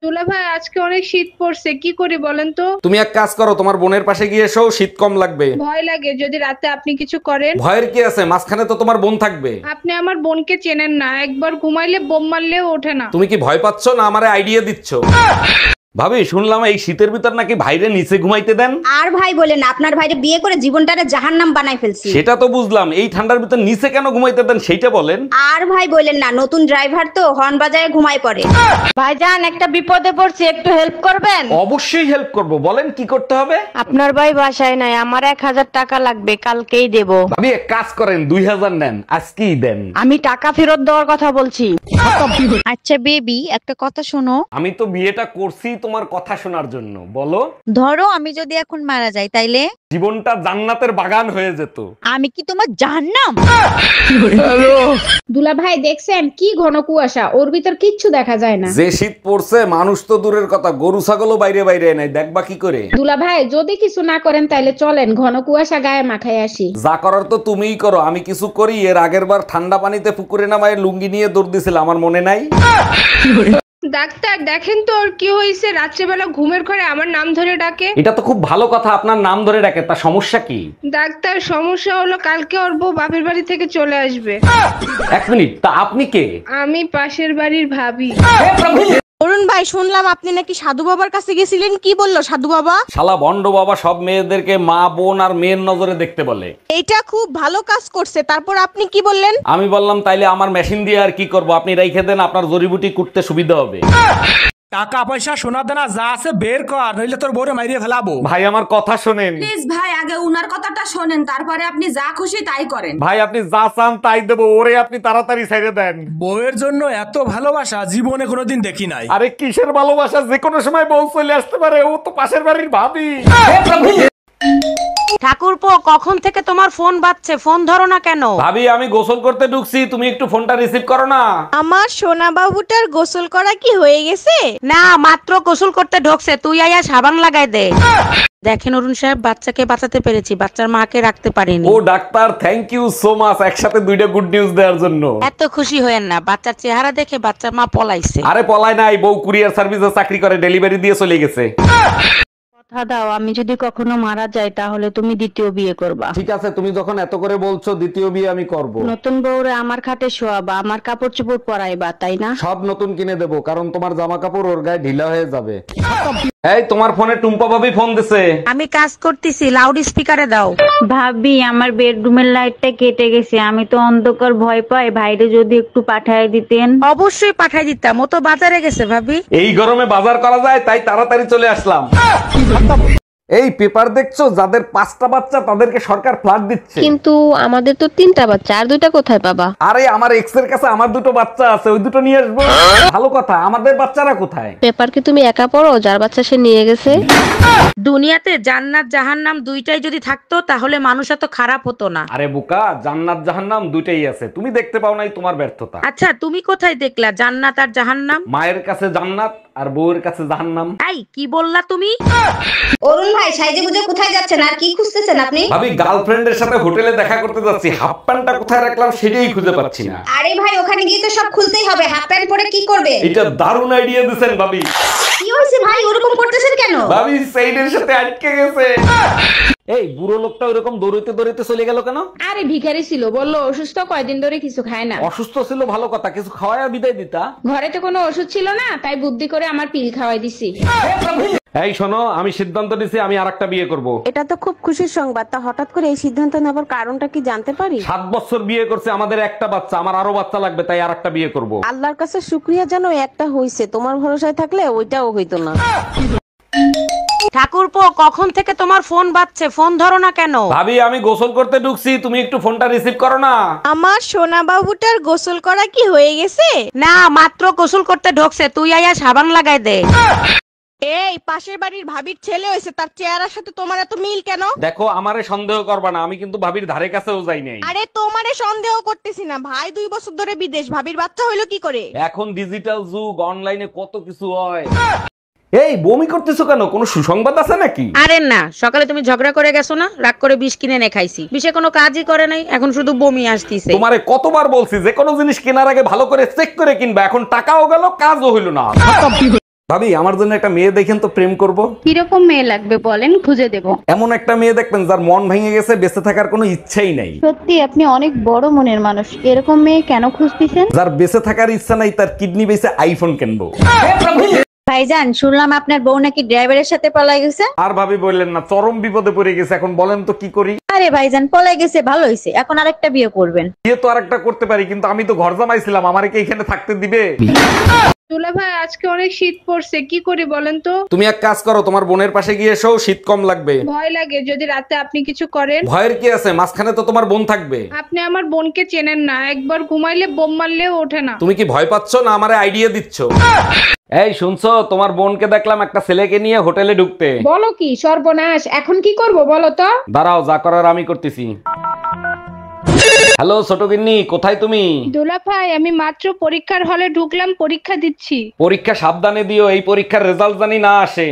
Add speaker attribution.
Speaker 1: দুলা ভাই আজকে অনেক শীত পড়ছে, কি করি বলেন তো?
Speaker 2: তুমি এক কাজ করো, তোমার বোনের পাশে গিয়ে এসো, শীত কম লাগবে।
Speaker 1: ভয় লাগে যদি রাতে আপনি কিছু করেন।
Speaker 2: ভয়ের কি আছে, মাঝখানে তো তোমার বোন থাকবে।
Speaker 1: আপনি আমার বোনকে চেনেন না, একবার ঘুমাইলে বোম মারলেও ওঠে না।
Speaker 2: তুমি কি ভয় পাচ্ছ না আমারে আইডিয়া দিচ্ছ? ভাবি শুনলাম এই শীতের ভিতর নাকি ভাইরে নিচে ঘুমাইতে দেন।
Speaker 3: আর ভাই বলেন না, আপনার ভাইরে বিয়ে করে জীবনটারে জাহান্নাম বানাই ফেলছি।
Speaker 2: সেটা তো বুঝলাম, এই ঠান্ডার ভিতর নিচে কেন ঘুমাইতে দেন সেইটা বলেন।
Speaker 3: আর ভাই বলেন না, নতুন ড্রাইভার তো হর্ন বাজায় ঘুমায় পড়ে।
Speaker 4: ভাইজান একটা বিপদে পড়ছি, একটু হেল্প করবেন?
Speaker 2: অবশ্যই হেল্প করব, বলেন কি করতে হবে।
Speaker 4: আপনার ভাই বাসায় নাই, আমার 1000 টাকা লাগবে, কালকেই দেব।
Speaker 2: ভাবি এক কাজ করেন, 2000 নেন, আজকেই দেন।
Speaker 4: আমি টাকা ফেরত দেওয়ার কথা বলছি।
Speaker 5: আচ্ছা বেবি, একটা কথা শোনো।
Speaker 2: আমি তো বিয়েটা করছি তোমার কথা শোনার জন্য, বলো।
Speaker 5: ধরো আমি যদি এখন মারা যাই তাইলে
Speaker 2: জীবনটা জান্নাতের বাগান হয়ে যেত।
Speaker 5: আমি কি তোমার জাহান্নাম?
Speaker 1: দুলা ভাই দেখছেন কি ঘন কুয়াশা, ওর ভিতর কিচ্ছু দেখা যায় না।
Speaker 2: যে শীত পড়ছে মানুষ তো দূরের কথা, গরু ছাগলও বাইরে বাইরে নাই, দেখবা কি করে।
Speaker 1: দুলা ভাই যদি কিছু না করেন তাইলে চলেন ঘন কুয়াশা গায়ে মাখায় আসি।
Speaker 2: যা করার তো তুমিই করো, আমি কিছু করি? এর আগের বার ঠান্ডা পানিতে পুকুরে নামায় লুঙ্গি নিয়ে দৌড় দিছিল, আমার মনে নাই?
Speaker 1: ডাক্তার দেখেন তো ওর কি হয়েছে, রাত্রেবেলা ঘুমের ঘরে আমার নাম ধরে ডাকে।
Speaker 2: এটা তো খুব ভালো কথা, আপনার নাম ধরে ডাকে, তা সমস্যা কি?
Speaker 1: ডাক্তার সমস্যা হলো কালকে ওর বউ বাপের বাড়ি থেকে চলে আসবে।
Speaker 2: এক মিনিট, তা আপনি কে?
Speaker 1: আমি পাশের বাড়ির ভাবি।
Speaker 4: অরুণ ভাই শুনলাম আপনি নাকি সাধু বাবার কাছে গেছিলেন, কি বললো সাধু বাবা?
Speaker 2: শালা ভন্ড বাবা সব মেয়েদেরকে মা বোন আর মেয়ের নজরে দেখতে বলে।
Speaker 4: এইটা খুব ভালো কাজ করছে, তারপর আপনি কি বললেন?
Speaker 2: আমি বললাম তাইলে আমার মেশিন দিয়ে আর কি করব, আপনি রাইখে দেন, আপনার জড়িবুটি কুটতে সুবিধা হবে।
Speaker 6: টাকা পয়সা সোনা দানা যা আছে বের কর, নইলে তোর বউরে মাইরিয়ে ফেলাবো।
Speaker 2: ভাই আমার কথা শোনেন।
Speaker 3: প্লিজ ভাই, আগে উনার কথাটা শোনেন, তারপরে আপনি যা খুশি তাই করেন।
Speaker 2: ভাই আপনি যা চান তাই দেবো, ওরে আপনি তাড়াতাড়ি ছেড়ে দেন।
Speaker 6: বউয়ের জন্য এত ভালোবাসা জীবনে কোনোদিন দেখি নাই।
Speaker 2: আরে কিসের ভালোবাসা, যে কোনো সময় বউ চলে আসতে পারে, ও তো পাশের বাড়ির ভাবি।
Speaker 4: ঠাকুরপো কখন থেকে তোমার ফোন বাজছে, ফোন ধরো না কেন?
Speaker 2: ভাবি আমি গোসল করতে ঢুকছি, তুমি একটু ফোনটা রিসিভ করো না।
Speaker 4: আমার সোনা বাবুটার গোসল করা কি হয়ে গেছে? না, মাত্র গোসল করতে ঢোকছে, তুই আয়া সাবান লাগাই দে। দেখেন অরুণ সাহেব, বাচ্চাকে বাঁচাতে পেরেছি, বাচ্চার মাকে রাখতে পারিনি।
Speaker 2: ও doctor, thank you so much, একসাথে দুইটা গুড নিউজ দেওয়ার জন্য।
Speaker 4: এত খুশি হয়েন না, বাচ্চার চেহারা দেখে বাচ্চার মা পলাইছে।
Speaker 2: আরে পলায় নাই, বউ কুরিয়ার সার্ভিসে চাকরি করে, ডেলিভারি দিয়ে চলে গেছে।
Speaker 4: কথা দাও, আমি যদি কখনো মারা যাই তাহলে তুমি দ্বিতীয় বিয়ে করবা।
Speaker 2: ঠিক আছে, তুমি যখন এত করে বলছো, দ্বিতীয় বিয়ে আমি করব।
Speaker 4: নতুন বউরে আমার খাটে শোয়াবা, আমার কাপড় চোপড় পরাইবা, তাই না?
Speaker 2: সব নতুন কিনে দেবো, কারণ তোমার জামা কাপড় ওর গায়ে ঢিলা হয়ে যাবে। এই তোমার ফোনে টুম্পা ভাবি ফোন দিছে।
Speaker 4: আমি কাজ করতেছি, লাউড স্পিকারে দাও।
Speaker 7: ভাবি আমার বেডরুমের লাইটটা কেটে গেছে, আমি তো অন্ধকার ভয় পাই, ভাইরে যদি একটু পাঠায় দিতেন।
Speaker 4: অবশ্যই পাঠাই দিতাম, ও তো বাজারে গেছে ভাবি।
Speaker 2: এই গরমে বাজার করা যায়, তাই তাড়াতাড়ি চলে আসলাম। এই পেপার দেখছো, যাদের 5টা বাচ্চা তাদেরকে সরকার ফ্ল্যাট দিচ্ছে।
Speaker 8: কিন্তু আমাদের তো 3টা বাচ্চা, আর 2টা কোথায় পাবা?
Speaker 2: আরে আমার এক্স এর কাছে আমার 2টো বাচ্চা আছে, ওই 2টো নিয়ে আসবো। ভালো কথা, আমাদের বাচ্চারা কোথায়?
Speaker 8: পেপার কি তুমি একা পড়ো, যার বাচ্চা সে নিয়ে গেছে?
Speaker 4: দুনিয়াতে জান্নাত জাহান্নাম দুইটাই যদি থাকতো তাহলে মানুষ এত খারাপ হতো না।
Speaker 2: আরে বোকা, জান্নাত জাহান্নাম দুইটাই আছে, তুমি দেখতে পাও নাই, তোমার ব্যর্থতা।
Speaker 4: আচ্ছা তুমি কোথায় দেখলা জান্নাত আর জাহান্নাম?
Speaker 2: মায়ের কাছে জান্নাত আর বউয়ের কাছে জাহান্নাম।
Speaker 4: এই কি বললা তুমি?
Speaker 3: অরুণ ভাই সাইজে গুজে কোথায় যাচ্ছেন আর কি খুঁজতেছেন আপনি?
Speaker 2: ভাবি গার্লফ্রেন্ডের সাথে হোটেলে দেখা করতে যাচ্ছি, হাফ প্যান্টটা কোথায় রাখলাম সেটাই খুঁজে পাচ্ছি না।
Speaker 3: আরে ভাই ওখানে গিয়ে তো সব খুলতেই হবে, হাফ প্যান্ট পরে কি করবে?
Speaker 2: এটা দারুণ আইডিয়া দিছেন ভাবি।
Speaker 3: কি হয়েছে ভাই, ওরকম করতেছেন কেন?
Speaker 2: ভাবি সেইডের সাথে আটকে গেছে। এই বুড়ো লোকটা ওরকম দৌড়াইতে দৌড়াইতে চলে গেল কেন?
Speaker 1: আরে ভিখারি ছিল, বললো অসুস্থ, কয়দিন ধরে কিছু খায় না।
Speaker 2: অসুস্থ ছিল ভালো কথা, কিছু খাওয়ায় বিদায় দিতা।
Speaker 1: ঘরে তো কোনো ওষুধ ছিল না, তাই বুদ্ধি করে আমার পিল খাওয়াই দিছি।
Speaker 2: এই শোনো, আমি সিদ্ধান্ত নিছি আমি আরেকটা বিয়ে করব।
Speaker 4: এটা তো খুব খুশির সংবাদ, তা হঠাৎ করে এই সিদ্ধান্ত নেবার কারণটা কি জানতে পারি?
Speaker 2: 7 বছর বিয়ে করছে, আমাদের একটা বাচ্চা, আমার আরো বাচ্চা লাগবে, তাই আরেকটা বিয়ে করব।
Speaker 4: আল্লাহর কাছে শুকরিয়া জানো একটা হইছে, তোমার ভরসায় থাকলে ওইটাও হইতো না। ঠাকুরপো কখন থেকে তোমার ফোন বাজছে, ফোন ধরো না কেন?
Speaker 2: ভাবি আমি গোসল করতে ঢুকছি, তুমি একটু ফোনটা রিসিভ করো না।
Speaker 4: আমার সোনা বাবুটার গোসল করা কি হয়ে গেছে? না, মাত্র গোসল করতে ঢোকছে, তুই আয়া সাবান লাগাই দে। এই পাশের বাড়ির ভাবির ছেলে হয়েছে, তার চেহারার সাথে তোমার এত মিল কেন?
Speaker 2: দেখো আমারে সন্দেহ করবা না, আমি কিন্তু ভাবির ধারে কাছেও যাই নাই।
Speaker 4: আরে তোমারে সন্দেহ করতেছি না, ভাই 2 বছর ধরে বিদেশ, ভাবির বাচ্চা হইলো কি করে?
Speaker 2: এখন ডিজিটাল যুগ, অনলাইনে কত কিছু হয়। এই বমি করতেছো কেন, কোনো সুসংবাদ আছে নাকি?
Speaker 4: আরে না, সকালে তুমি ঝগড়া করে গেছো না, রাগ করে বিষ কিনে এনে খাইছি, বিষে কোনো কাজই করে নাই, এখন শুধু বমি আসতিছে।
Speaker 2: তোমারে কতবার বলছি যে কোনো জিনিস কেনার আগে ভালো করে চেক করে কিনবা, এখন টাকাও গেল কাজও হইল না। ভাবি আমার জন্য একটা মেয়ে দেখেন তো, প্রেম করব।
Speaker 7: কিরকম মেয়ে লাগবে বলেন, খুঁজে দেব।
Speaker 2: এমন একটা মেয়ে দেখবেন যার মন ভেঙে গেছে, বেঁচে থাকার কোনো ইচ্ছাই নাই।
Speaker 7: সত্যি আপনি অনেক বড় মনের মানুষ, এরকম মেয়ে কেন খুঁজতেছেন?
Speaker 2: যার বেঁচে থাকার ইচ্ছা নাই, তার কিডনি বেঁচে আইফোন কিনবো।
Speaker 5: ভাইজান শুনলাম আপনার বউ নাকি ড্রাইভারের সাথে পলাই গেছে।
Speaker 2: আর ভাবি বললেন না, চরম বিপদে পড়ে গেছে। এখন বলেন তো কি করি?
Speaker 5: আরে ভাইজান পলাই গেছে ভালো হয়েছে, এখন আরেকটা বিয়ে করবেন।
Speaker 2: বিয়ে তো আরেকটা করতে পারি, কিন্তু আমি তো ঘর জামাইছিলাম, আমারে কি এখানে থাকতে দিবে?
Speaker 1: দুলা ভাই আজকে অনেক শীত পড়ছে, কি করি বলেন তো?
Speaker 2: তুমি এক কাজ করো, তোমার বোনের পাশে গিয়ে এসো, শীত কম লাগবে।
Speaker 1: ভয় লাগে যদি রাতে আপনি কিছু করেন।
Speaker 2: ভয়ের কি আছে, মাঝখানে তো তোমার বোন থাকবে।
Speaker 1: আপনি আমার বোনকে চেনেন না, একবার ঘুমাইলে বোম মারলেও ওঠে না।
Speaker 2: তুমি কি ভয় পাচ্ছ না আমারে আইডিয়া দিচ্ছ? এই শুনছো, তোমার বোনকে দেখলাম একটা ছেলেকে নিয়ে হোটেলে ঢুকতে।
Speaker 1: বলো কি সর্বনাশ, এখন কি করব বলো তো?
Speaker 2: দাঁড়াও, যা করার আমি করতেছি। হ্যালো ছোট গিন্নি, কোথায় তুমি?
Speaker 1: দুলা ভাই আমি মাত্র পরীক্ষার হলে ঢুকলাম, পরীক্ষা দিচ্ছি।
Speaker 2: পরীক্ষা সাবধানে দিও, এই পরীক্ষার রেজাল্ট জানি না আসে।